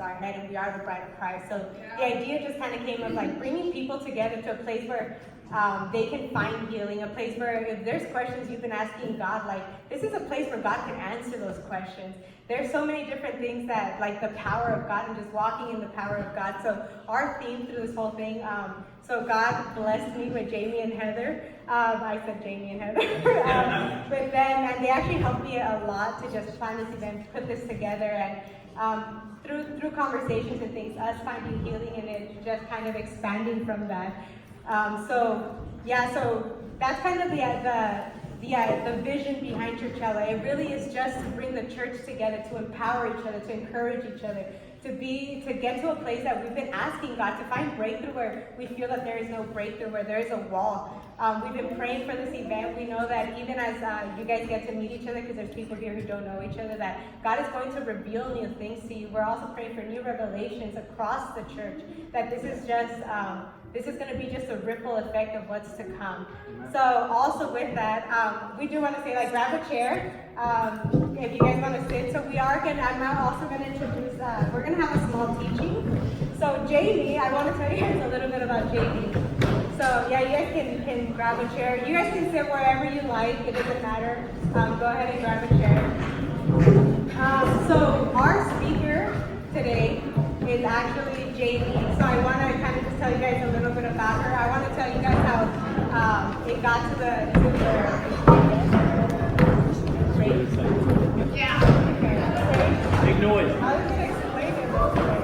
our head and we are the bride of Christ. So the idea just kind of came of like bringing people together to a place where they can find healing, a place where if there's questions you've been asking God, like this is a place where God can answer those questions. There's so many different things that, like the power of God and just walking in the power of God. So our theme through this whole thing, so God blessed me with Jamie and Heather. I said Jamie and Heather. But then, and they actually helped me a lot to just plan this event, put this together, and through conversations and things, us finding healing in it, just kind of expanding from that. So that's kind of the vision behind Churchella. It really is just to bring the church together, to empower each other, to encourage each other, to get to a place that we've been asking God to find breakthrough where we feel that there is no breakthrough, where there is a wall. We've been praying for this event. We know that even as you guys get to meet each other, because there's people here who don't know each other, that God is going to reveal new things to you. We're also praying for new revelations across the church, that this is going to be just a ripple effect of what's to come. So also with that, we do want to say, like, grab a chair if you guys want to sit. So I'm now also going to introduce, we're going to have a small teaching. So Jamie, I want to tell you guys a little bit about Jamie. So yeah, you guys can grab a chair. You guys can sit wherever you like. It doesn't matter. Go ahead and grab a chair. So our speaker today is actually Jamie. So I want to kind of just tell you guys a little bit about her. I want to tell you guys how it got to the yeah. Okay. Big noise. I was going to explain it real quick.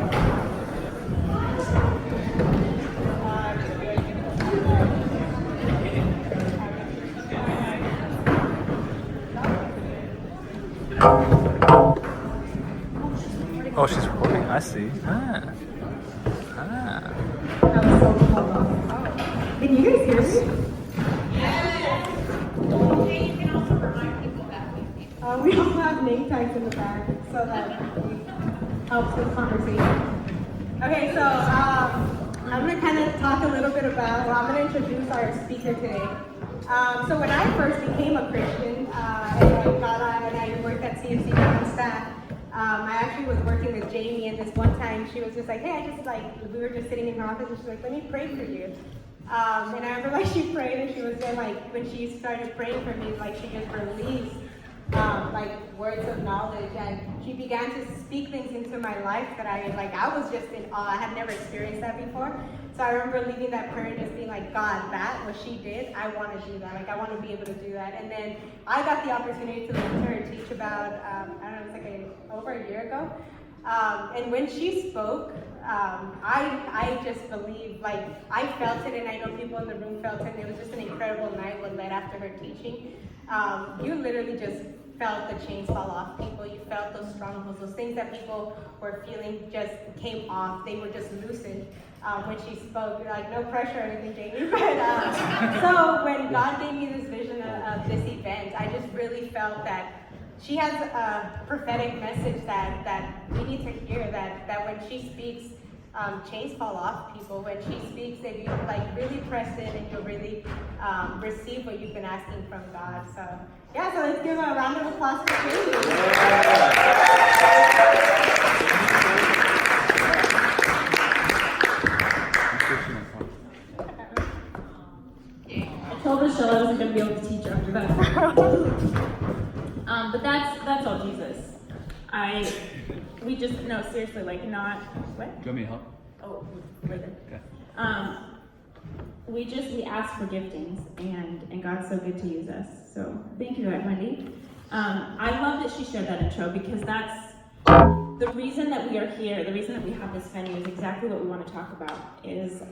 Oh, she's recording. I see. That was so cool. Can you guys hear me? We also have name tags in the back, so that helps with conversation. Okay, so I'm going to kind of talk a little bit about, I'm going to introduce our speaker today. So when I first became a Christian, and I worked at CFC on staff, I actually was working with Jamie, and this one time she was just like, hey, we were just sitting in her office, and she's like, let me pray for you. And I remember like she prayed, and she was then like, when she started praying for me, like she just released like words of knowledge, and she began to speak things into my life that I was just in awe. I had never experienced that before. So I remember leaving that prayer and just being like, God, that, what she did, I want to do that. Like, I want to be able to do that. And then I got the opportunity to listen to her teach about, I don't know, it's like over a year ago. And when she spoke, I just believe, like, I felt it, and I know people in the room felt it. And it was just an incredible night what led after her teaching. You literally just felt the chains fall off people. You felt those strongholds, those things that people were feeling just came off. They were just loosened when she spoke. Like, no pressure or anything, Jamie. But so when God gave me this vision of this event, I just really felt that she has a prophetic message that we need to hear, that when she speaks, chains fall off people. When she speaks, if you like really press in and you'll really receive what you've been asking from God. So yeah, so let's give a round of applause for Jamie. I told Michelle I wasn't going to be able to teach after that. But that's all Jesus. No, seriously, like, not, what? Do you want me to help? Oh, later. Okay. We ask for giftings, and God's so good to use us. So thank you, Wendy. I love that she shared that intro, because that's the reason that we are here. The reason that we have this venue is exactly what we want to talk about. Is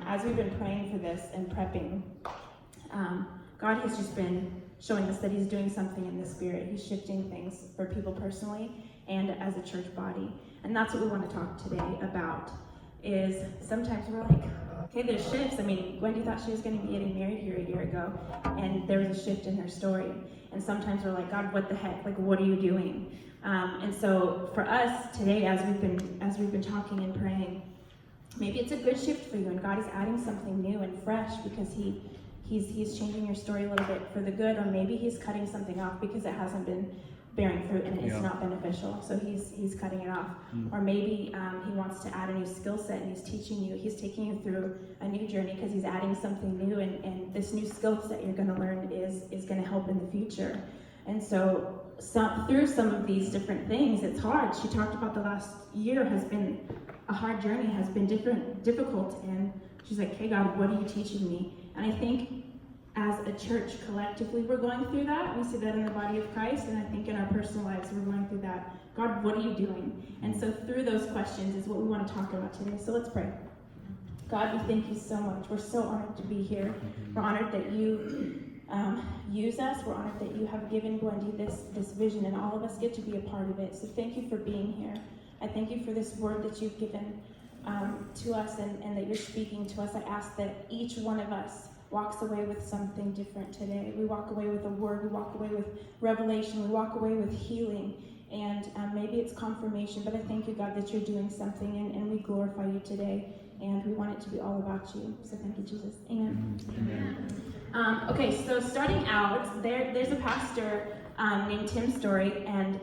as we've been praying for this and prepping, God has just been showing us that He's doing something in the Spirit. He's shifting things for people personally and as a church body, and that's what we want to talk today about. Is sometimes we're like, okay, there's shifts. I mean, Wendy thought she was going to be getting married here a year ago, and there was a shift in her story. And sometimes we're like, God, what the heck? Like, what are you doing? And so for us today, as we've been talking and praying, maybe it's a good shift for you, and God is adding something new and fresh because He's changing your story a little bit for the good, or maybe He's cutting something off because it hasn't been bearing fruit and it's Yeah. not beneficial, so he's cutting it off. Or maybe he wants to add a new skill set and he's teaching you, he's taking you through a new journey because he's adding something new, and this new skill set you're going to learn is going to help in the future. And so through some of these different things, it's hard. She talked about the last year has been a hard journey, has been difficult, and she's like, hey God, what are you teaching me? And I think as a church collectively we're going through that. We see that in the body of Christ, and I think in our personal lives we're going through that. God, what are you doing? And so through those questions is what we want to talk about today. So let's pray. God, we thank you so much. We're so honored to be here. We're honored that you use us. We're honored that you have given Gwendy this vision, and all of us get to be a part of it. So thank you for being here. I thank you for this word that you've given to us and that you're speaking to us. I ask that each one of us walks away with something different today. We walk away with a word. We walk away with revelation. We walk away with healing. And maybe it's confirmation, but I thank you, God, that you're doing something, and we glorify you today. And we want it to be all about you. So thank you, Jesus. Amen. Amen. Okay, so starting out, there's a pastor named Tim Story, and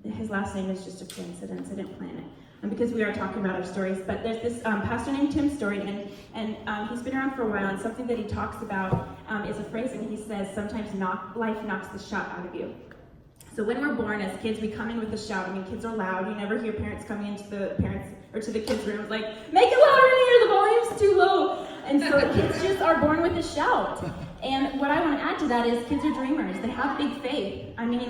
his last name is just a coincidence. I didn't plan it. Because we are talking about our stories, but there's this pastor named Tim Story, and he's been around for a while, and something that he talks about is a phrase, and he says, sometimes life knocks the shot out of you. So when we're born as kids, we come in with a shout. I mean, kids are loud. You never hear parents coming into the kids' rooms like, make it louder in here, the volume's too low. And so kids just are born with a shout. And what I want to add to that is kids are dreamers. They have big faith. I mean,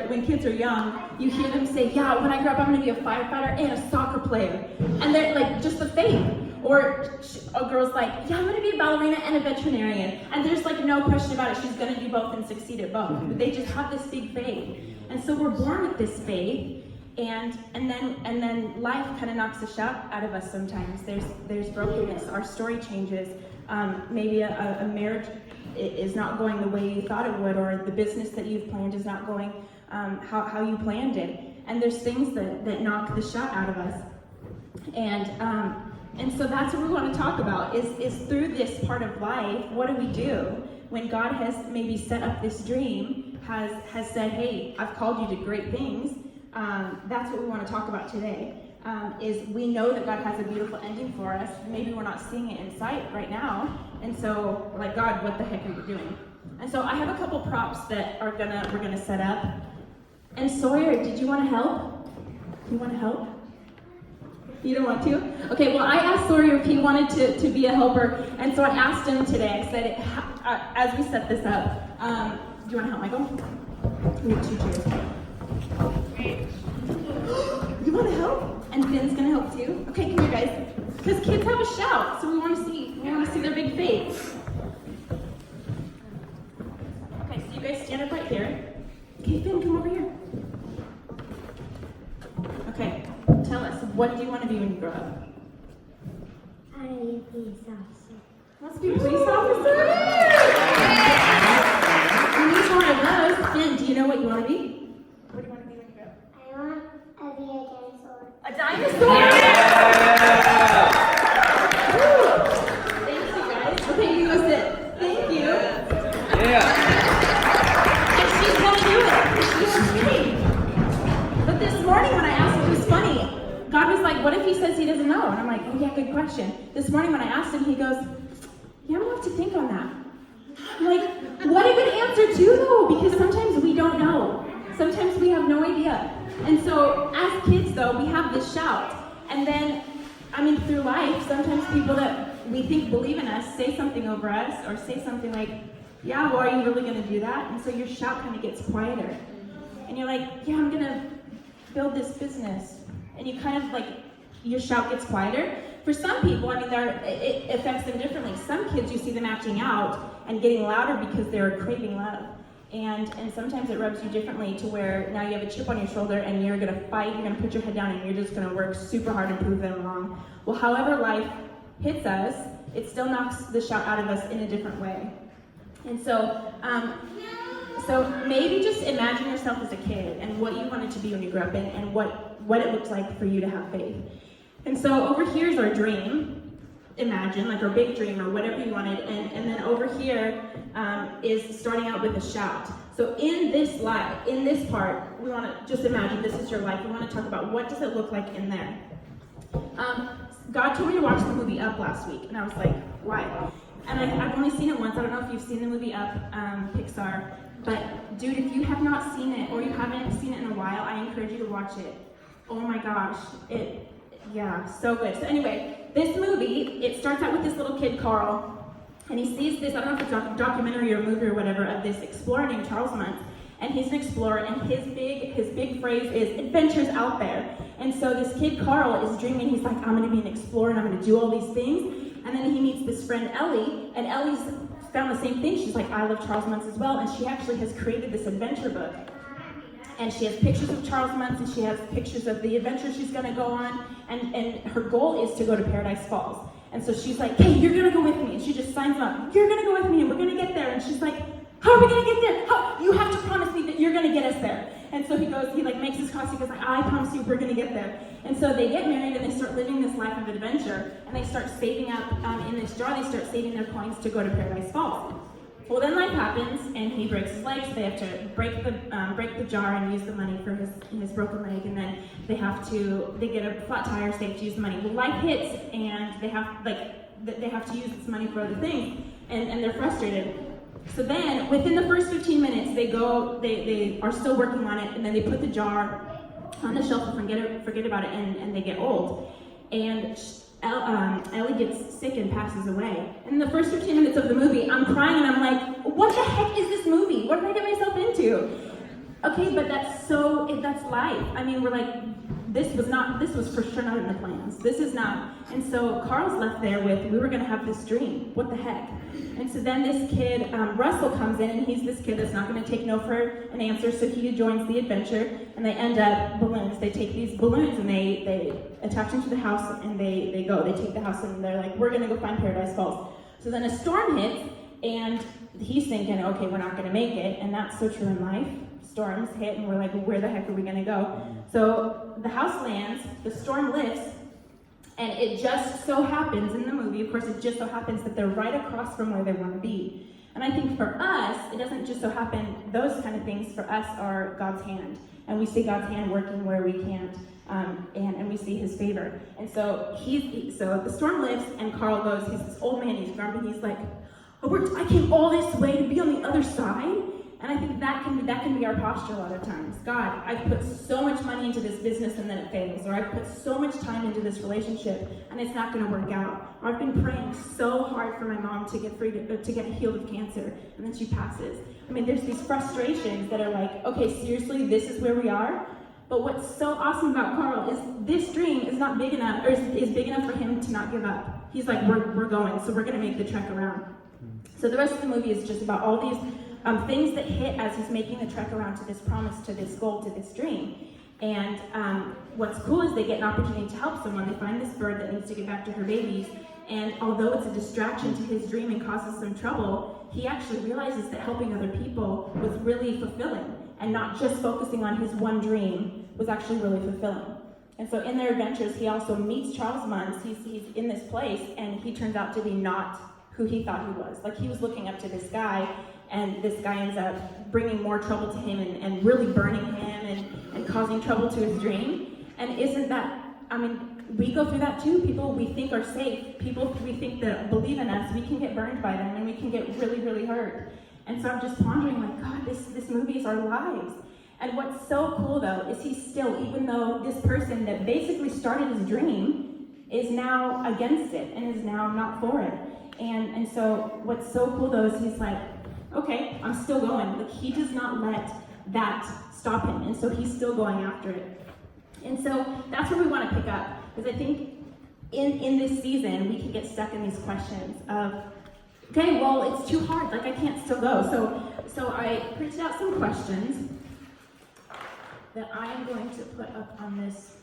when kids are young, you hear them say, yeah, when I grow up, I'm going to be a firefighter and a soccer player. And they're like, just the faith. Or a girl's like, yeah, I'm going to be a ballerina and a veterinarian. And there's like no question about it. She's going to do both and succeed at both. But they just have this big faith. And so we're born with this faith. And then life kind of knocks the shot out of us sometimes. There's brokenness. Our story changes. Maybe a marriage is not going the way you thought it would, or the business that you've planned is not going how you planned it. And there's things that knock the shot out of us. And so that's what we want to talk about is through this part of life, what do we do when God has maybe set up this dream, has said, hey, I've called you to great things. That's what we want to talk about today. Is we know that God has a beautiful ending for us. Maybe we're not seeing it in sight right now, and so we're like, God, what the heck are you doing? And so I have a couple props that we're gonna set up. And Sawyer, did you want to help? You want to help? You don't want to? Okay. Well, I asked Sawyer if he wanted to be a helper, and so I asked him today. I said, as we set this up, do you want to help, Michael? We have 2 chairs. You want to help? And Finn's gonna help too. Okay, come here, guys. Because kids have a shout, so we want to see their big faith. Okay, so you guys stand up right there. Okay, Finn, come over here. Okay, tell us, what do you want to be when you grow up? I want to be a police officer. Wants to be a police officer? You need one of those. Finn, do you know what you want to be? What do you want to be when you grow up? I want to be a dinosaur. A dinosaur? Thank you, guys. Okay, you go sit. Thank you. Yeah. And she's gonna do it. She's great. But this morning when I asked him, it was funny. God was like, what if he says he doesn't know? And I'm like, oh yeah, good question. This morning when I asked him, he goes, yeah, I'm gonna have to think on that. I'm like, what a good answer too though, because sometimes we don't know. Sometimes we have no idea. And so as kids though, we have this shout. And then, I mean, through life, sometimes people that we think believe in us say something over us, or say something like, yeah, well, are you really gonna do that? And so your shout kind of gets quieter. And you're like, yeah, I'm gonna build this business. And you kind of like, your shout gets quieter. For some people, I mean, it affects them differently. Some kids, you see them acting out and getting louder because they're craving love. And sometimes it rubs you differently to where now you have a chip on your shoulder and you're gonna fight, you're gonna put your head down and you're just gonna work super hard and prove them wrong. Well, however life hits us, it still knocks the shout out of us in a different way. And so maybe just imagine yourself as a kid and what you wanted to be when you grew up and what it looked like for you to have faith. And so over here is our dream. imagine, like our big dream or whatever you wanted, and then over here is starting out with a shout. So in this life, in this part, we want to just imagine this is your life. We want to talk about what does it look like in there. God told me to watch the movie Up last week, and I was like, why? And I've only seen it once. I don't know if you've seen the movie Up, Pixar, but dude, if you have not seen it or you haven't seen it in a while, I encourage you to watch it. Oh my gosh, yeah, so good. So anyway, this movie, it starts out with this little kid, Carl, and he sees this, I don't know if it's a documentary or a movie or whatever, of this explorer named Charles Muntz, and he's an explorer, and his big phrase is, adventures out there. And so this kid, Carl, is dreaming, he's like, I'm gonna be an explorer, and I'm gonna do all these things, and then he meets this friend, Ellie, and Ellie's found the same thing. She's like, I love Charles Muntz as well, and she actually has created this adventure book. And she has pictures of Charles Muntz, and she has pictures of the adventures she's gonna go on, and her goal is to go to Paradise Falls. And so she's like, hey, you're gonna go with me. And she just signs up, you're gonna go with me, and we're gonna get there. And she's like, how are we gonna get there? How? You have to promise me that you're gonna get us there. And so he makes his cross, he goes like, I promise you we're gonna get there. And so they get married and they start living this life of adventure, and they start saving up in this jar, they start saving their coins to go to Paradise Falls. Well, then life happens, and he breaks his leg, so they have to break the jar and use the money for his broken leg, and then they get a flat tire, so they have to use the money. Well, life hits, and they have to use this money for other things, and they're frustrated. So then, within the first 15 minutes, they are still working on it, and then they put the jar on the shelf and forget about it, and they get old. And Ellie gets sick and passes away. And in the first 15 minutes of the movie, I'm crying and I'm like, what the heck is this movie? What did I get myself into? Okay, but that's life. I mean, we're like, this was for sure not in the plans. This is not. And so Carl's left there with, we were gonna have this dream. What the heck? And so then this kid, Russell, comes in, and he's this kid that's not gonna take no for an answer, so he joins the adventure, and they end up balloons. They take these balloons and they attach them to the house, and they take the house, and they're like, we're gonna go find Paradise Falls. So then a storm hits, and he's thinking, okay, we're not gonna make it, and that's so true in life. Storms hit, and we're like, well, where the heck are we gonna go? So the house lands, the storm lifts, and it just so happens in the movie, of course, it just so happens that they're right across from where they want to be. And I think for us, it doesn't just so happen, those kind of things for us are God's hand. And we see God's hand working where we can't, and we see his favor. And so so the storm lifts, and Carl goes, he's this old man, he's grumpy, he's like, oh, I came all this way to be on the other side? And I think that can be our posture a lot of times. God, I've put so much money into this business and then it fails. Or I've put so much time into this relationship and it's not going to work out. Or I've been praying so hard for my mom to get healed of cancer and then she passes. I mean, there's these frustrations that are like, okay, seriously, this is where we are? But what's so awesome about Carl is this dream is not big enough, or is big enough for him to not give up. He's like, we're going, so we're going to make the trek around. So the rest of the movie is just about all these things that hit as he's making the trek around to this promise, to this goal, to this dream. And what's cool is they get an opportunity to help someone. They find this bird that needs to get back to her babies. And although it's a distraction to his dream and causes some trouble, he actually realizes that helping other people was really fulfilling. And not just focusing on his one dream was actually really fulfilling. And so in their adventures, he also meets Charles Muntz. He's in this place, and he turns out to be not who he thought he was. Like, he was looking up to this guy, and this guy ends up bringing more trouble to him and really burning him and causing trouble to his dream. And isn't that, I mean, we go through that too. People we think are safe, people we think that believe in us, we can get burned by them and we can get really, really hurt. And so I'm just pondering, like, God, this movie is our lives. And what's so cool though, is he's still, even though this person that basically started his dream is now against it and is now not for it. And so what's so cool though is he's like, okay, I'm still going. Like, he does not let that stop him. And so he's still going after it. And so that's where we want to pick up. Because I think in this season, we can get stuck in these questions of, okay, well, it's too hard. Like, I can't still go. So I printed out some questions that I am going to put up on this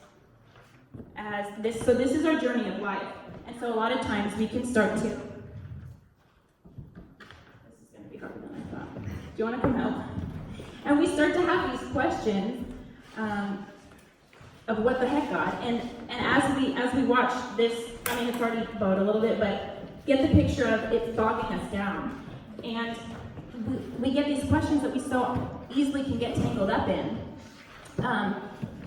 as this. So this is our journey of life. And so a lot of times we can start to, harder than I thought. Do you want to come help? And we start to have these questions what the heck, God? And as we watch this, I mean, it's already bowed a little bit, but get the picture of it bogging us down. And we get these questions that we so easily can get tangled up in.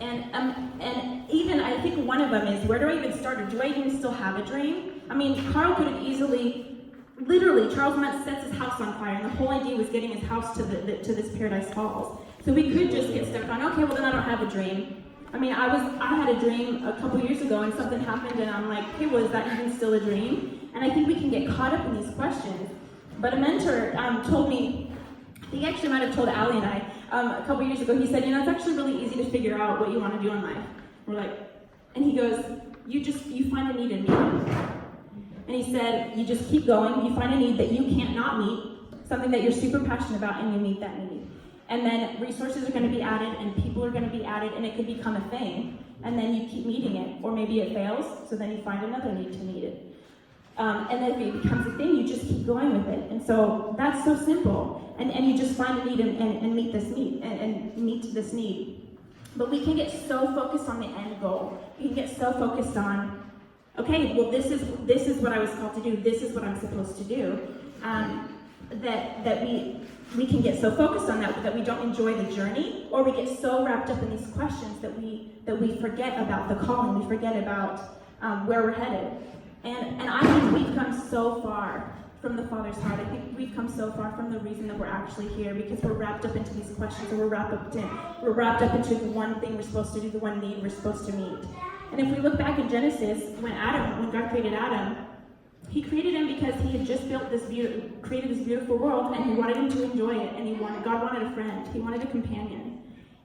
And even, I think one of them is, where do I even start, or do I even still have a dream? I mean, Carl could have easily, literally, Charles Metz sets his house on fire, and the whole idea was getting his house to this Paradise Falls. So we could just get stuck on, okay, well then I don't have a dream. I mean, I had a dream a couple years ago, and something happened, and I'm like, okay, well, is that even still a dream? And I think we can get caught up in these questions. But a mentor told me, he actually might have told Allie and I, a couple years ago, he said, it's actually really easy to figure out what you want to do in life. We're like, and he goes, you find a need and meet it. And he said, you just keep going, you find a need that you can't not meet, something that you're super passionate about, and you meet that need. And then resources are going to be added, and people are going to be added, and it could become a thing. And then you keep meeting it, or maybe it fails, so then you find another need to meet it. And then if it becomes a thing, you just keep going with it. And so that's so simple. And you just find a need and meet this need, and meet this need. But we can get so focused on the end goal. We can get so focused on, okay, well, this is what I was called to do. This is what I'm supposed to do. That we can get so focused on that we don't enjoy the journey, or we get so wrapped up in these questions that we forget about the calling. We forget about where we're headed. And I think we've come so far from the Father's heart. I think we've come so far from the reason that we're actually here, because we're wrapped up into these questions, and we're wrapped up into the one thing we're supposed to do, the one need we're supposed to meet. And if we look back in Genesis, when God created Adam, he created him because he had just created this beautiful world, and he wanted him to enjoy it, and God wanted a friend, he wanted a companion.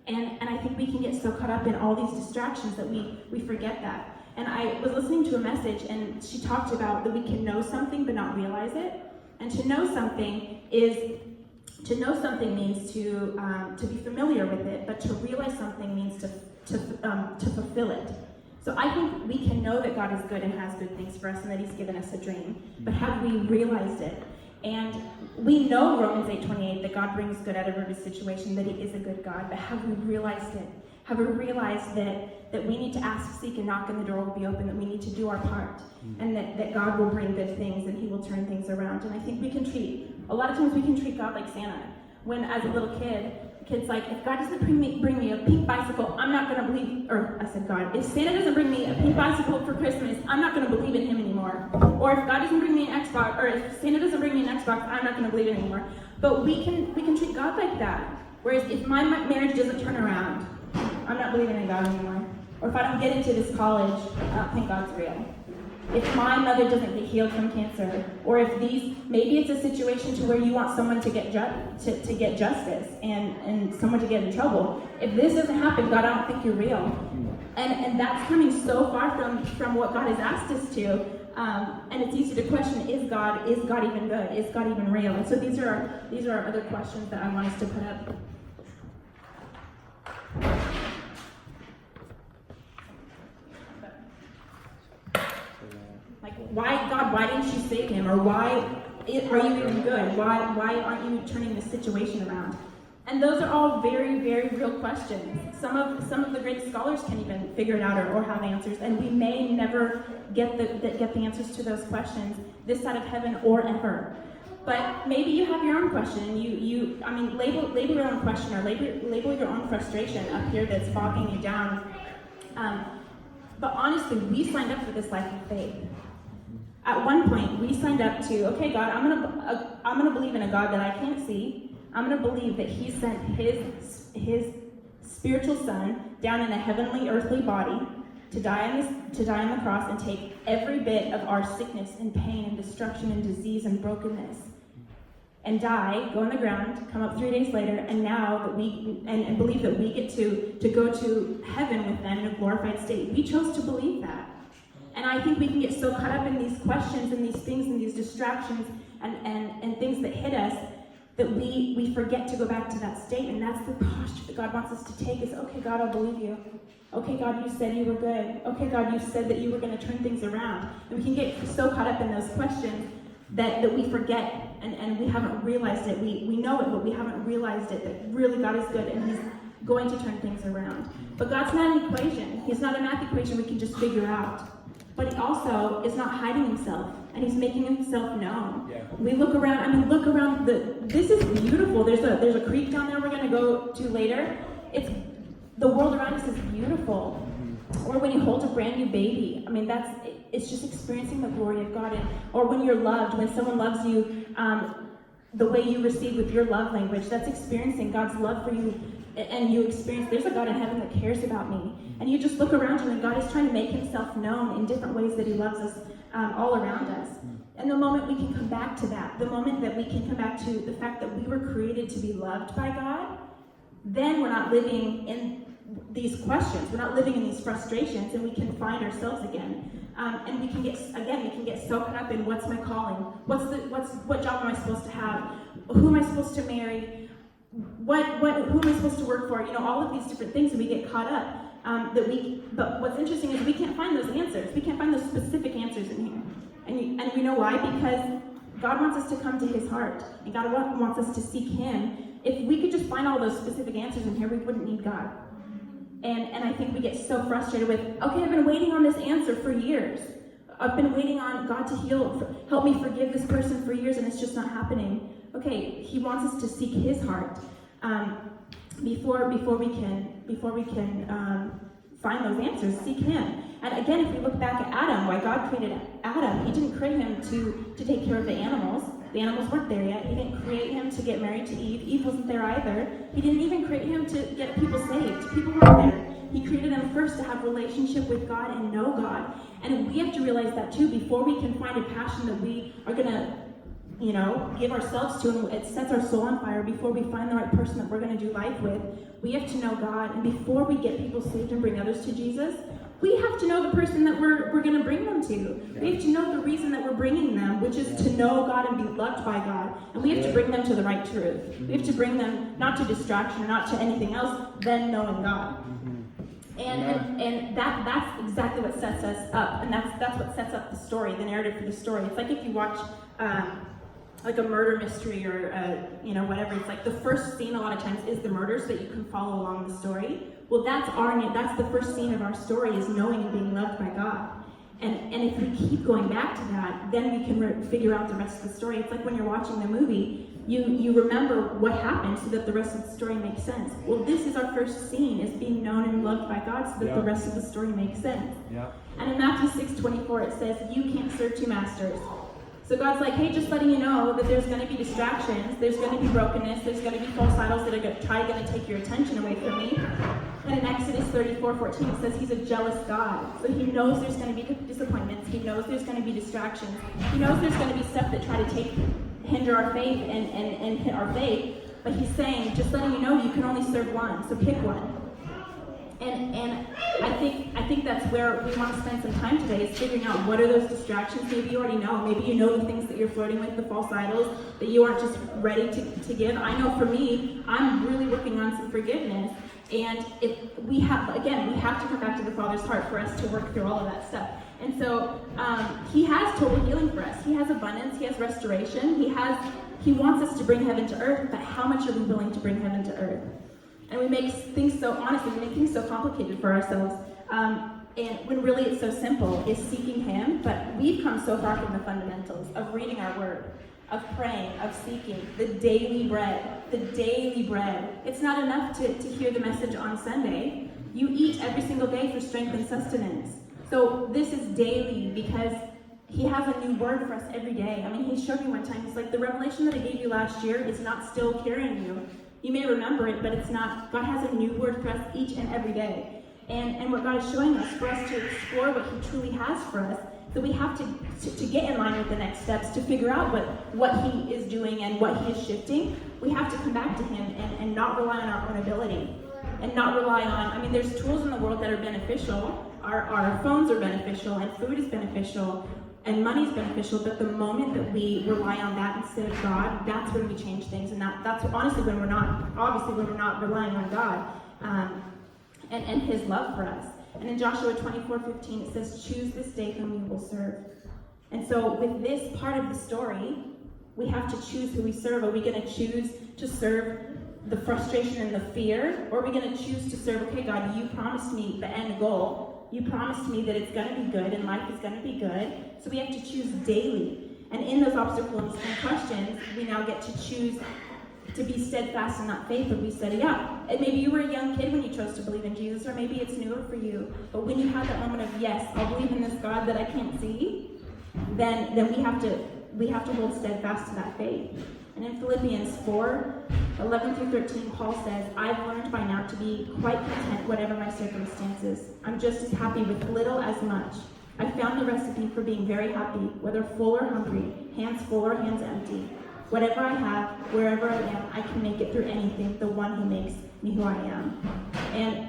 And I think we can get so caught up in all these distractions that we forget that. And I was listening to a message, and she talked about that we can know something but not realize it. And to know something means to be familiar with it, but to realize something means to fulfill it. So I think we can know that God is good and has good things for us, and that he's given us a dream, but have we realized it? And we know Romans 8:28, that God brings good out of every situation, that he is a good God, but have we realized it? Have we realized that we need to ask, seek, and knock, and the door will be open, that we need to do our part, and that God will bring good things, and he will turn things around. And I think a lot of times we can treat God like Santa. When as a little kid, kids like, if God doesn't bring me a pink bicycle, I'm not going to believe, or I said God, if Santa doesn't bring me a pink bicycle for Christmas, I'm not going to believe in him anymore. Or if God doesn't bring me an Xbox, or if Santa doesn't bring me an Xbox, I'm not going to believe it anymore. But we can treat God like that. Whereas if my marriage doesn't turn around, I'm not believing in God anymore. Or if I don't get into this college, I don't think God's real. If my mother doesn't get healed from cancer, or if maybe it's a situation to where you want someone to get justice and someone to get in trouble. If this doesn't happen, God, I don't think you're real. And that's coming so far from what God has asked us to. And it's easy to question, is God even good? Is God even real? And so these are our other questions that I want us to put up. Like, why didn't you save him? Or why are you even good? Why aren't you turning this situation around? And those are all very, very real questions. Some of the greatest scholars can't even figure it out or have answers, and we may never get the answers to those questions this side of heaven or ever. But maybe you have your own question, and label your own question, or label your own frustration up here that's bogging you down. But honestly, we signed up for this life of faith. At one point, we signed up to, okay, God, I'm gonna believe in a God that I can't see. I'm gonna believe that he sent his spiritual son down in a heavenly, earthly body to die on the cross and take every bit of our sickness and pain and destruction and disease and brokenness, and die, go on the ground, come up 3 days later, and now that and believe that we get to go to heaven with them in a glorified state. We chose to believe that. And I think we can get so caught up in these questions and these things and these distractions and things that hit us that we forget to go back to that state. And that's the posture that God wants us to take, is, okay, God, I'll believe you. Okay, God, you said you were good. Okay, God, you said that you were going to turn things around. And we can get so caught up in those questions that we forget, and we haven't realized it. We know it, but we haven't realized it, that really God is good, and going to turn things around. But God's not an equation. He's not a math equation we can just figure out. But he also is not hiding himself, and he's making himself known. Yeah. We look around, look around, this is beautiful. There's a creek down there we're gonna go to later. The world around us is beautiful. Or when you hold a brand new baby, it's just experiencing the glory of God. Or when you're loved, when someone loves you, the way you receive with your love language, that's experiencing God's love for you. And you experience, there's a God in heaven that cares about me. And you just look around you, and God is trying to make himself known in different ways that he loves us all around us. And the moment we can come back to that, the moment that we can come back to the fact that we were created to be loved by God, then we're not living in these questions, we're not living in these frustrations, and we can find ourselves again. And we can get so caught up in what's my calling, what job am I supposed to have, who am I supposed to marry, who am I supposed to work for? All of these different things, and we get caught up. But what's interesting is we can't find those answers. We can't find those specific answers in here. And we know why? Because God wants us to come to his heart, and God wants us to seek him. If we could just find all those specific answers in here, we wouldn't need God. And I think we get so frustrated with, okay, I've been waiting on this answer for years. I've been waiting on God to help me forgive this person for years, and it's just not happening. Okay, he wants us to seek his heart before we can find those answers. Seek him. And again, if we look back at Adam, why God created Adam, he didn't create him to take care of the animals. The animals weren't there yet. He didn't create him to get married to Eve. Eve wasn't there either. He didn't even create him to get people saved. People weren't there. He created him first to have a relationship with God and know God. And we have to realize that too, before we can find a passion that we are going to give ourselves to, and it sets our soul on fire. Before we find the right person that we're going to do life with, we have to know God. And before we get people saved and bring others to Jesus, we have to know the person that we're going to bring them to. Yeah. We have to know the reason that we're bringing them, which is to know God and be loved by God. And we have to bring them to the right truth. Mm-hmm. We have to bring them not to distraction or not to anything else, than knowing God. Mm-hmm. And that's exactly what sets us up. And that's what sets up the story, the narrative for the story. It's like if you watch like a murder mystery or whatever. It's like the first scene a lot of times is the murder, so that you can follow along the story. Well, that's the first scene of our story, is knowing and being loved by God. And if we keep going back to that, then we can figure out the rest of the story. It's like when you're watching the movie, you remember what happened so that the rest of the story makes sense. Well, this is our first scene, is being known and loved by God so that the rest of the story makes sense. Yeah. And in Matthew 6:24 it says, you can't serve two masters. So God's like, hey, just letting you know that there's going to be distractions, there's going to be brokenness, there's going to be false idols that are going to take your attention away from me. And in Exodus 34:14 it says he's a jealous God. So he knows there's going to be disappointments, he knows there's going to be distractions, he knows there's going to be stuff that try to hinder our faith and hit our faith. But he's saying, just letting you know, you can only serve one, so pick one. And I think that's where we want to spend some time today, is figuring out what are those distractions. Maybe you already know. Maybe you know the things that you're flirting with, the false idols, that you aren't just ready to give. I know for me, I'm really working on some forgiveness. And we have to come back to the Father's heart for us to work through all of that stuff. And so he has total healing for us. He has abundance. He has restoration. He wants us to bring heaven to earth, but how much are we willing to bring heaven to earth? And we make things so complicated for ourselves. And when really it's so simple, is seeking him. But we've come so far from the fundamentals of reading our word, of praying, of seeking, the daily bread. It's not enough to hear the message on Sunday. You eat every single day for strength and sustenance. So this is daily, because he has a new word for us every day. I mean, he showed me one time, he's like, the revelation that I gave you last year is not still carrying you. You may remember it, but it's not. God has a new word for us each and every day. And what God is showing us, for us to explore what he truly has for us, that we have to get in line with the next steps, to figure out what he is doing and what he is shifting. We have to come back to him and not rely on our own ability. And not rely on, there's tools in the world that are beneficial. Our phones are beneficial, and food is beneficial, and money is beneficial, but the moment that we rely on that instead of God, that's when we change things. And that's honestly when we're not relying on God and his love for us. And in Joshua 24:15 it says, choose this day whom you will serve. And so with this part of the story, we have to choose who we serve. Are we going to choose to serve the frustration and the fear, or are we going to choose to serve, okay, God, you promised me the end goal. You promised me that it's going to be good and life is going to be good. So we have to choose daily. And in those obstacles and questions, we now get to choose to be steadfast and not faith, or be steady up. And maybe you were a young kid when you chose to believe in Jesus, or maybe it's newer for you. But when you have that moment of, yes, I'll believe in this God that I can't see, then we have to hold steadfast to that faith. And in Philippians 4:11 through 13, Paul says, I've learned by now to be quite content whatever my circumstances. I'm just as happy with little as much. I found the recipe for being very happy, whether full or hungry, hands full or hands empty. Whatever I have, wherever I am, I can make it through anything, the one who makes me who I am. And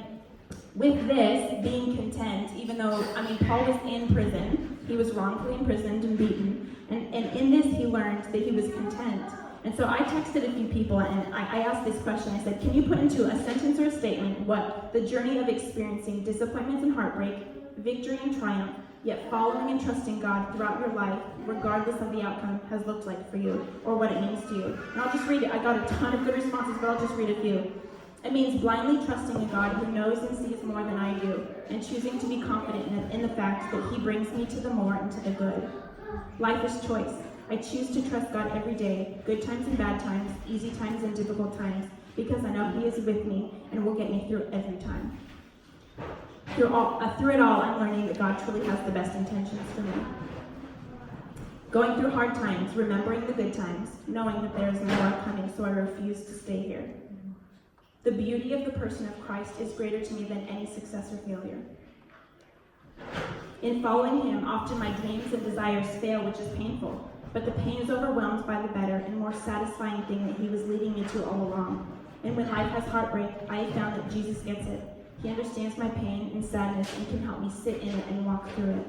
with this, being content, even though, Paul was in prison, he was wrongfully imprisoned and beaten, and in this he learned that he was content. And so I texted a few people and I asked this question. I said, can you put into a sentence or a statement what the journey of experiencing disappointments and heartbreak, victory and triumph, yet following and trusting God throughout your life, regardless of the outcome, has looked like for you, or what it means to you? And I'll just read it. I got a ton of good responses, but I'll just read a few. It means blindly trusting a God who knows and sees more than I do, and choosing to be confident in the fact that he brings me to the more and to the good. Life is choice. I choose to trust God every day, good times and bad times, easy times and difficult times, because I know he is with me and will get me through every time. Through it all, I'm learning that God truly has the best intentions for me. Going through hard times, remembering the good times, knowing that there is more coming, so I refuse to stay here. The beauty of the person of Christ is greater to me than any success or failure. In following him, often my dreams and desires fail, which is painful, but the pain is overwhelmed by the better and more satisfying thing that he was leading me to all along. And when life has heartbreak, I have found that Jesus gets it. He understands my pain and sadness and can help me sit in it and walk through it.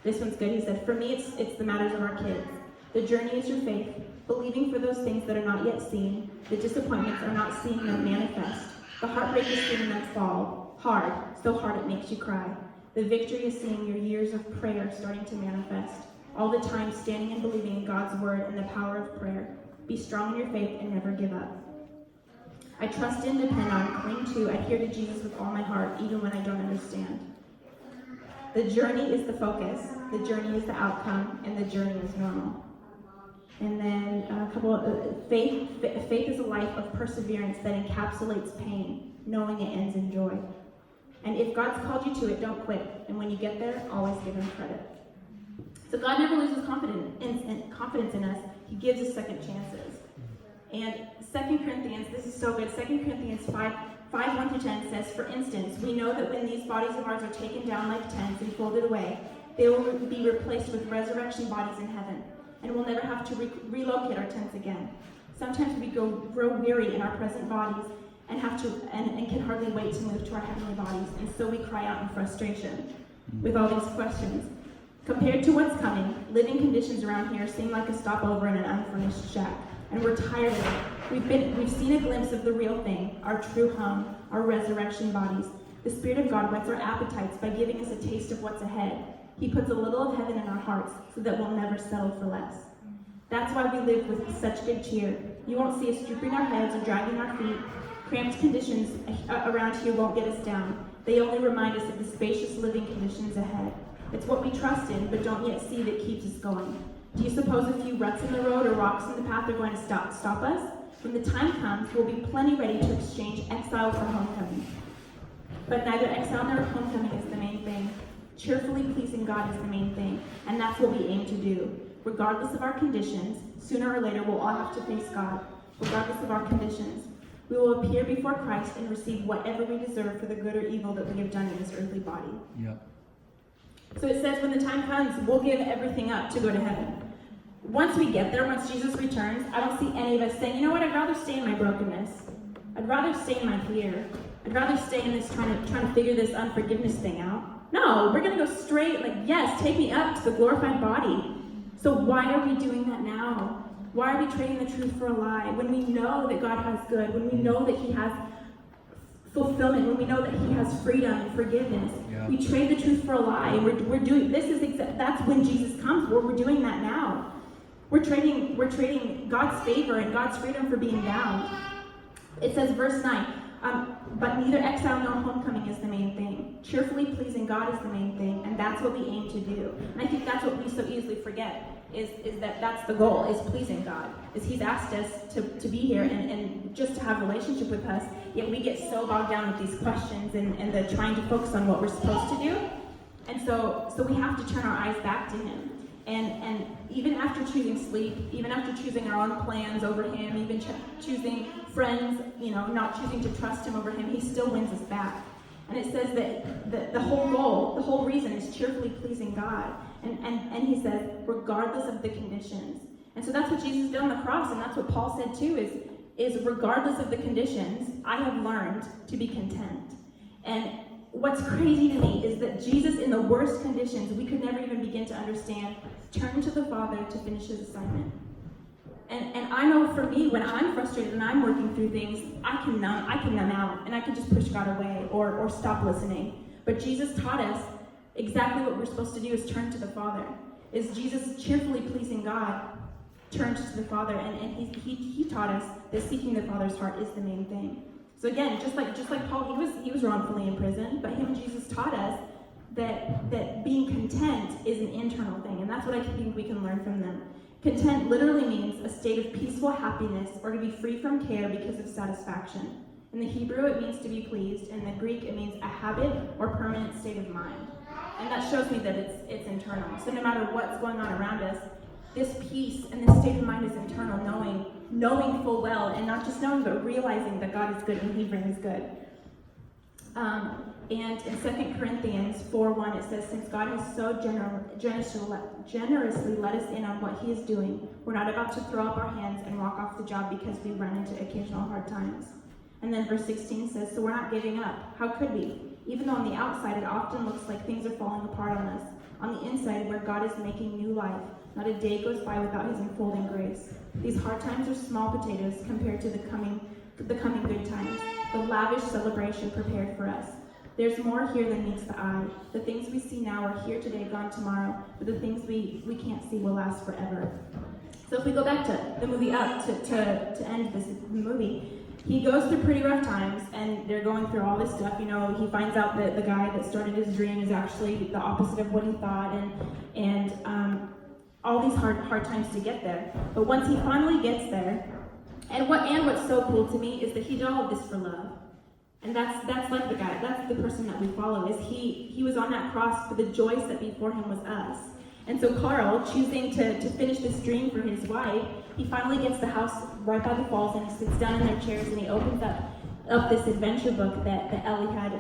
This one's good. He said, for me, it's the matters of our kids. The journey is your faith, believing for those things that are not yet seen. The disappointments are not seeing them manifest. The heartbreak is seeing them fall hard, so hard it makes you cry. The victory is seeing your years of prayer starting to manifest. All the time standing and believing in God's word and the power of prayer. Be strong in your faith and never give up. I trust in, depend on, cling to, adhere to Jesus with all my heart, even when I don't understand. The journey is the focus, the journey is the outcome, and the journey is normal. And then a couple of, faith is a life of perseverance that encapsulates pain, knowing it ends in joy. And if God's called you to it, don't quit. And when you get there, always give him credit. So God never loses confidence in us. He gives us second chances. And 2 Corinthians, this is so good, 2 Corinthians 5:1-10 says, for instance, we know that when these bodies of ours are taken down like tents and folded away, they will be replaced with resurrection bodies in heaven, and we'll never have to relocate our tents again. Sometimes we grow weary in our present bodies and can hardly wait to move to our heavenly bodies, and so we cry out in frustration with all these questions. Compared to what's coming, living conditions around here seem like a stopover in an unfurnished shack, and we're tired of it. We've seen a glimpse of the real thing, our true home, our resurrection bodies. The Spirit of God whets our appetites by giving us a taste of what's ahead. He puts a little of heaven in our hearts so that we'll never settle for less. That's why we live with such good cheer. You won't see us drooping our heads or dragging our feet. Cramped conditions around here won't get us down. They only remind us of the spacious living conditions ahead. It's what we trust in, but don't yet see that keeps us going. Do you suppose a few ruts in the road or rocks in the path are going to stop us? When the time comes, we'll be plenty ready to exchange exile for homecoming. But neither exile nor homecoming is the main thing. Cheerfully pleasing God is the main thing, and that's what we aim to do. Regardless of our conditions, sooner or later we'll all have to face God. Regardless of our conditions, we will appear before Christ and receive whatever we deserve for the good or evil that we have done in this earthly body. Yep. So it says when the time comes, we'll give everything up to go to heaven. Once we get there, once Jesus returns, I don't see any of us saying, you know what, I'd rather stay in my brokenness. I'd rather stay in my fear. I'd rather stay in this trying to figure this unforgiveness thing out. No, we're going to go straight, yes, take me up to the glorified body. So why are we doing that now? Why are we trading the truth for a lie? When we know that God has good, when we know that he has fulfillment, when we know that he has freedom and forgiveness, we trade the truth for a lie. And we're doing that's when Jesus comes. We're doing that now. We're trading God's favor and God's freedom for being bound. It says, verse 9, but neither exile nor homecoming is the main thing. Cheerfully pleasing God is the main thing, and that's what we aim to do. And I think that's what we so easily forget, is that that's the goal, is pleasing God. Is He's asked us to be here and just to have a relationship with us, yet we get so bogged down with these questions and the trying to focus on what we're supposed to do. And so we have to turn our eyes back to Him. And even after choosing sleep, even after choosing our own plans over Him, even choosing friends, not choosing to trust Him over Him, He still wins us back. And it says that the whole goal, the whole reason is cheerfully pleasing God. And He says, regardless of the conditions. And so that's what Jesus did on the cross, and that's what Paul said too, is regardless of the conditions, I have learned to be content. And what's crazy to me is that Jesus, in the worst conditions we could never even begin to understand, turned to the Father to finish His assignment. And I know for me, when I'm frustrated and I'm working through things, I can numb out, and I can just push God away or stop listening. But Jesus taught us exactly what we're supposed to do, is turn to the Father. Is Jesus cheerfully pleasing God, turned to the Father, and he taught us that seeking the Father's heart is the main thing. So again, just like Paul, he was wrongfully imprisoned, but him and Jesus taught us that being content is an internal thing, and that's what I think we can learn from them. Content literally means a state of peaceful happiness, or to be free from care because of satisfaction. In the Hebrew, it means to be pleased. In the Greek, it means a habit or permanent state of mind. And that shows me that it's internal. So no matter what's going on around us, this peace and this state of mind is internal, knowing full well, and not just knowing, but realizing that God is good and He brings good. And in 2 Corinthians 4:1, it says, since God has so generously let us in on what He is doing, we're not about to throw up our hands and walk off the job because we run into occasional hard times. And then verse 16 says, so we're not giving up. How could we? Even though on the outside it often looks like things are falling apart on us, on the inside where God is making new life, not a day goes by without His unfolding grace. These hard times are small potatoes compared to the coming good times, the lavish celebration prepared for us. There's more here than meets the eye. The things we see now are here today, gone tomorrow, but the things we can't see will last forever. So if we go back to the movie Up, to end this movie, he goes through pretty rough times, and they're going through all this stuff. He finds out that the guy that started his dream is actually the opposite of what he thought, and all these hard times to get there. But once he finally gets there, and what's so cool to me is that he did all of this for love. And that's like the guy, that's the person that we follow, is he was on that cross for the joy set before him was us. And so Carl, choosing to finish this dream for his wife, he finally gets the house right by the falls, and he sits down in their chairs, and he opens up this adventure book that Ellie had,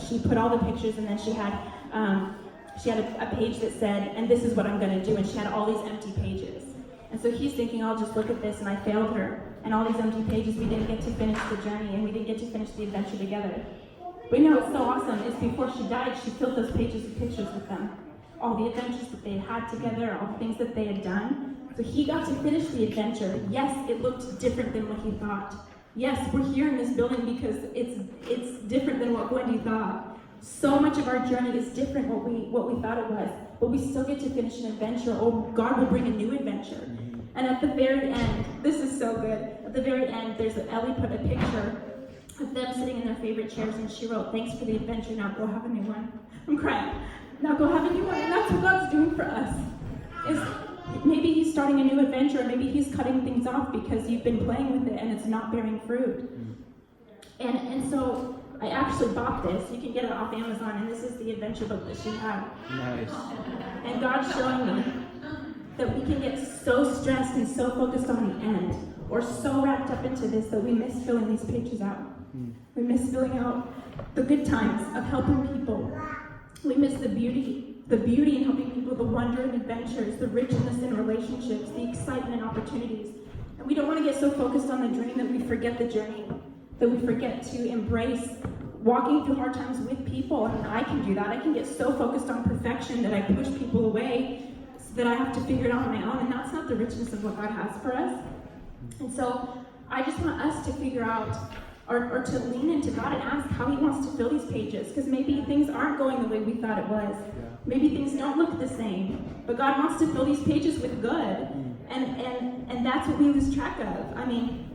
she put all the pictures, and then she had a page that said, and this is what I'm gonna do, and she had all these empty pages. And so he's thinking, I'll just look at this, and I failed her. And all these empty pages, we didn't get to finish the journey, and we didn't get to finish the adventure together. But what's so awesome is before she died, she filled those pages with pictures with them. All the adventures that they had together, all the things that they had done. So he got to finish the adventure. Yes, it looked different than what he thought. Yes, we're here in this building because it's different than what Wendy thought. So much of our journey is different what we thought it was. But we still get to finish an adventure, or God will bring a new adventure. And at the very end, this is so good. At the very end, Ellie put a picture of them sitting in their favorite chairs, and she wrote, thanks for the adventure, now go have a new one. I'm crying. Now go have a new one. And that's what God's doing for us. Is maybe He's starting a new adventure, or maybe He's cutting things off because you've been playing with it and it's not bearing fruit. And so I actually bought this. You can get it off Amazon, and this is the adventure book that she had. Nice. And God's showing me that we can get so stressed and so focused on the end, or so wrapped up into this, that we miss filling these pages out. We miss filling out the good times of helping people. We miss the beauty in helping people, the wonder in adventures, the richness in relationships, the excitement in opportunities. And we don't want to get so focused on the dream that we forget the journey, that we forget to embrace walking through hard times with people. And I can do that. I can get so focused on perfection that I push people away, that I have to figure it out on my own, and that's not the richness of what God has for us. And so I just want us to figure out, or to lean into God and ask how He wants to fill these pages, because maybe things aren't going the way we thought it was. Maybe things don't look the same, but God wants to fill these pages with good, and that's what we lose track of. I mean,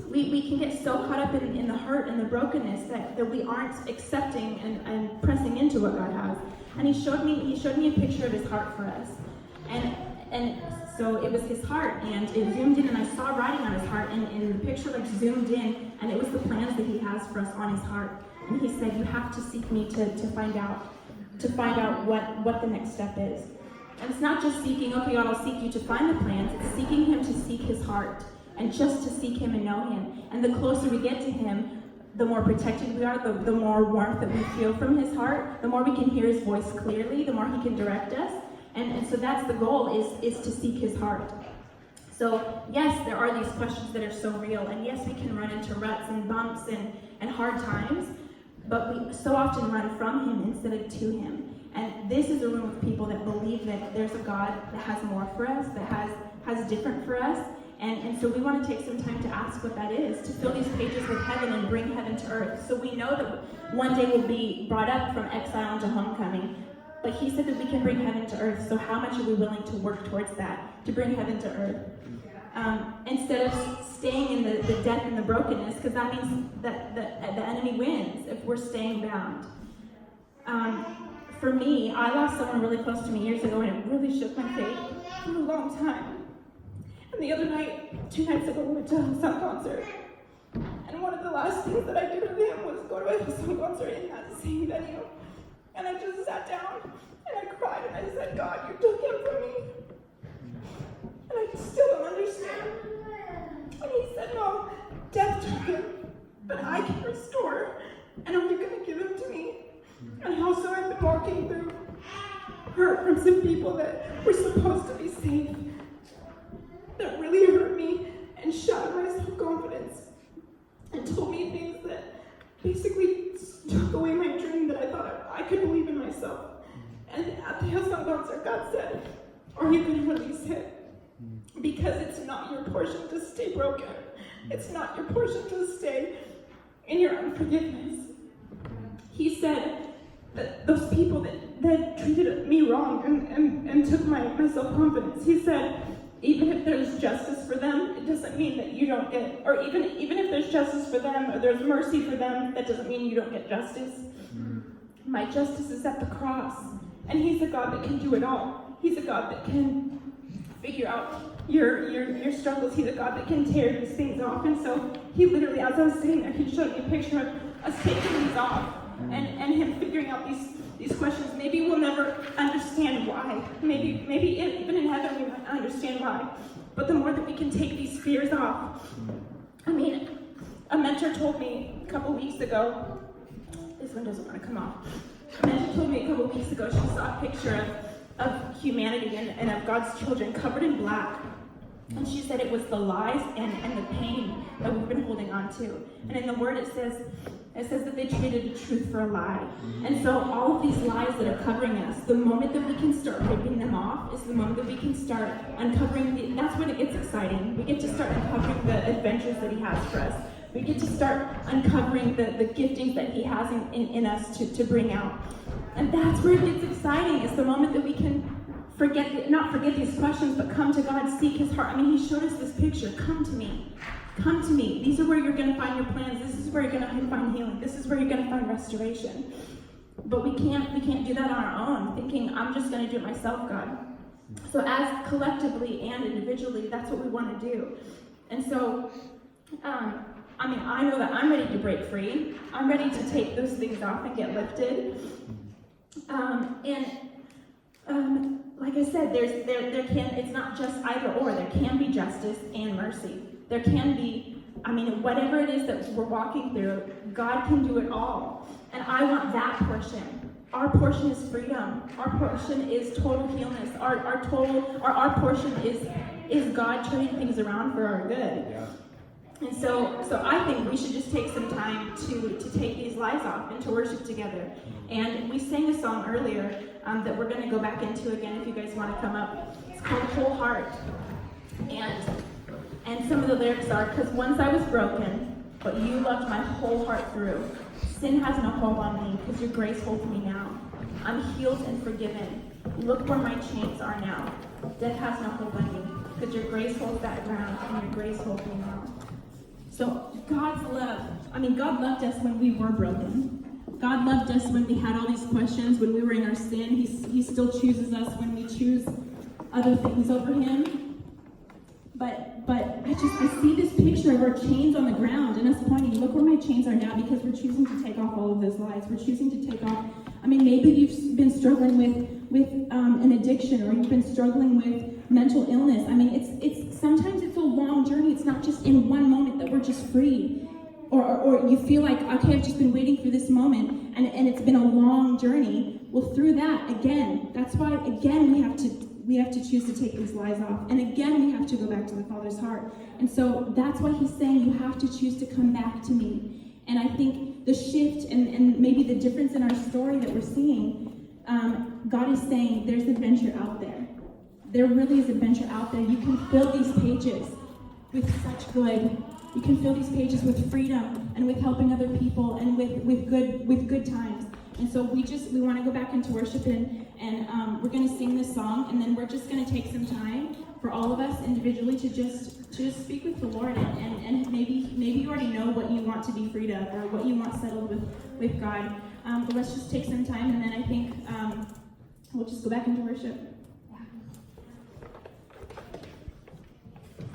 we can get so caught up in the hurt and the brokenness that we aren't accepting and pressing into what God has. And he showed me a picture of his heart for us. And so it was his heart, and it zoomed in, and I saw writing on his heart, and the picture like zoomed in, and it was the plans that he has for us on his heart. And he said, you have to seek me to find out what the next step is. And it's not just seeking, okay, God, I'll seek you to find the plans. It's seeking him to seek his heart, and just to seek him and know him. And the closer we get to him, the more protected we are, the more warmth that we feel from his heart, the more we can hear his voice clearly, the more he can direct us. And so that's the goal, is to seek his heart. So yes, there are these questions that are so real, and yes, we can run into ruts and bumps and hard times, but we so often run from him instead of to him. And this is a room of people that believe that there's a God that has more for us, that has different for us. And so we want to take some time to ask what that is, to fill these pages with heaven and bring heaven to earth. So we know that one day we'll be brought up from exile into homecoming. But he said that we can bring heaven to earth, so how much are we willing to work towards that, to bring heaven to earth? Instead of staying in the death and the brokenness, because that means that the enemy wins if we're staying bound. For me, I lost someone really close to me years ago, and it really shook my faith for a long time. And the other night, 2 nights ago, we went to a Hillsong concert. And one of the last things that I did with him was go to a Hillsong concert in that same venue. And I just sat down and I cried and I said, God, you took him from me. And I still don't understand. And he said, no, death took him, but I can restore. And are you going to give him to me? And also I've been walking through hurt from some people that were supposed to be safe, that really hurt me and shattered my self-confidence and told me things that basically took away my dream that I thought I could believe in myself. And at the Hillsong concert, God said, are you going to release it? Because it's not your portion to stay broken. It's not your portion to stay in your unforgiveness. He said that those people that treated me wrong and took my self-confidence, he said, even if there's justice for them, it doesn't mean that you don't get, or even if there's justice for them, or there's mercy for them, that doesn't mean you don't get justice. My justice is at the cross. And he's a God that can do it all. He's a God that can figure out your struggles. He's a God that can tear these things off. And so he literally, as I was sitting there, he showed me a picture of us taking these off and him figuring out these questions. Maybe we'll never understand why. Maybe even in heaven we might not understand why. But the more that we can take these fears off. I mean, a mentor told me a couple weeks ago, this one doesn't want to come off. A mentor told me a couple weeks ago she saw a picture of humanity and of God's children covered in black. And she said it was the lies and the pain that we've been holding on to. And in the word it says that they traded the truth for a lie. And so all of these lies that are covering us, the moment that we can start ripping them off is the moment that we can start uncovering, that's when it gets exciting. We get to start uncovering the adventures that he has for us. We get to start uncovering the giftings that he has in us to bring out. And that's where it gets exciting, is the moment that we can not forget these questions, but come to God, seek his heart. I mean, he showed us this picture. Come to me. Come to me. These are where you're going to find your plans. This is where you're going to find healing. This is where you're going to find restoration. But we can't do that on our own, thinking, I'm just going to do it myself, God. So as collectively and individually, that's what we want to do. And so, I know that I'm ready to break free. I'm ready to take those things off and get lifted. Like I said, it's not just either or. There can be justice and mercy. There can be, whatever it is that we're walking through, God can do it all. And I want that portion. Our portion is freedom. Our portion is total healness. Our portion is God turning things around for our good. Yeah. And so I think we should just take some time to take these lies off and to worship together. And we sang a song earlier that we're going to go back into again if you guys want to come up. It's called Whole Heart. And some of the lyrics are, because once I was broken, but you loved my whole heart through. Sin has no hold on me, because your grace holds me now. I'm healed and forgiven. Look where my chains are now. Death has no hold on me, because your grace holds that ground, and your grace holds me now. So God's love, God loved us when we were broken. God loved us when we had all these questions, when we were in our sin. He still chooses us when we choose other things over him. But I see this picture of our chains on the ground and us pointing, look where my chains are now, because we're choosing to take off all of those lies. We're choosing to take off, maybe you've been struggling with an addiction, or you've been struggling with mental illness. It's sometimes it's a long journey. It's not just in one moment that we're just free. Or you feel like, okay, I've just been waiting for this moment, and it's been a long journey. Well, through that, again, that's why, again, we have to choose to take these lies off. And again, we have to go back to the Father's heart. And so that's why he's saying you have to choose to come back to me. And I think the shift and maybe the difference in our story that we're seeing, God is saying there's adventure out there. There really is adventure out there. You can fill these pages with such good. You can fill these pages with freedom and with helping other people and with good times. And so we want to go back into worship, and we're going to sing this song, and then we're just going to take some time for all of us individually to just speak with the Lord, and maybe you already know what you want to be freed of or what you want settled with God. But let's just take some time, and then I think we'll just go back into worship.